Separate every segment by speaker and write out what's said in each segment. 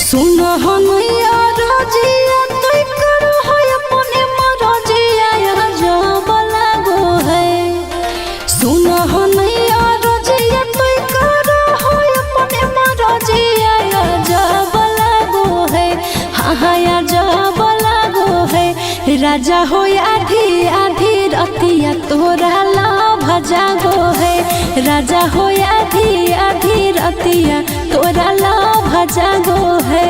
Speaker 1: सुन हनैया रजिया तोय करो है अपने मरजिया जब लागो है। सुन हनैया रजिया तोय करो है अपने मरजिया जब लागो है। हाँ जब लागो है। राजा हो आधी आधी रतिया तोरा लाभ जागो है। राजा हो आधी आधी रतिया तोरा लाभ जागो है।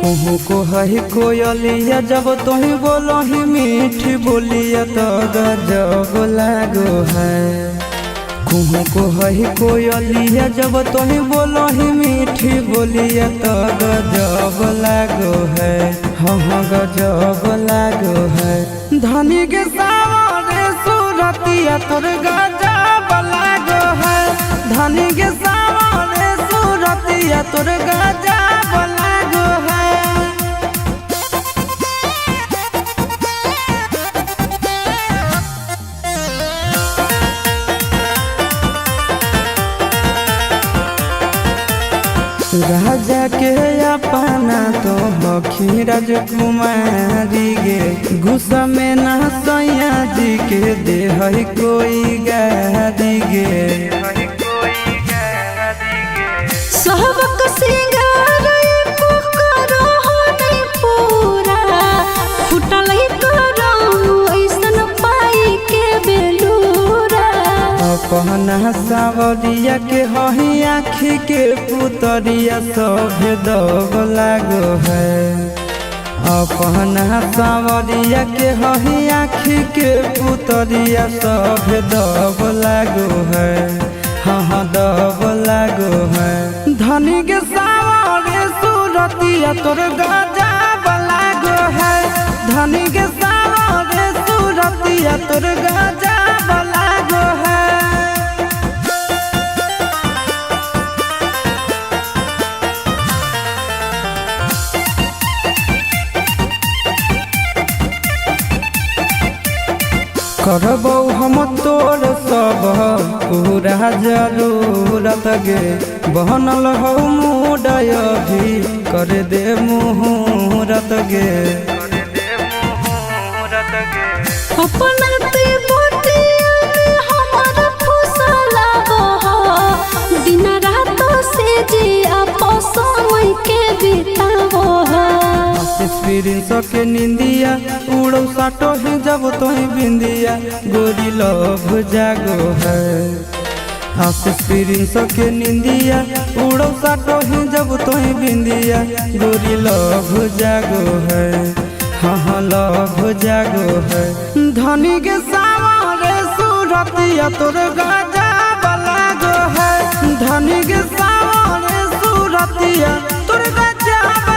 Speaker 2: कहूँ को है कोयलिया जब तुही बोलो ही मीठी बोलिया तो गजब लागो है। कहूँ को है कोयलिया जब तुही बोलो ही मीठी बोलिया तो गजब लागो है। हाँ गजब लागो है। धनी के सावरे सूरतिया तोर गजब लागो है। धनी के सावरे सूरतिया तोर गजब लागो है। राजा के अपना तो हखी राजकुमारी गे। गुस्सा में ना सैया जी के दे है कोई गारी गे।
Speaker 1: सहबक सिंगार एको करो नहीं पूरा फुटल करो ऐसन पाई के बेलूरा।
Speaker 2: अपना सावरिया के हही आँखी के पुतरिया सभे दब लागो है। अपना सावरिया के हही आँखी के पुतरिया सभे दब लागो है। हाँ दब लागो है। धनी के सावरे सूरतिया तोर गजब लागो है। धनी के सावरे सूरतिया तोर गजब लागो है। करबौ हम तोर सब पूरा जरूरत गे। बनल हो मुडय भी कर दे मुहूर्त गे।
Speaker 1: अपना ते बोटिया में हमारा फुसला बह दिन रात से जी आपस में के बितावो है।
Speaker 2: एक्सपीरियंस के निंदिया उड़ो साटो ही जब तोही बिंदिया गोरी लव जागो है। एक्सपीरियंस के निंदिया उड़ो साटो ही जब तोही बिंदिया गोरी लव जागो है। हाँ लव जागो है। धनी के सावरे सूरतिया तोर गजब लागो है। धनी के सावरे सूरतिया तोर गजब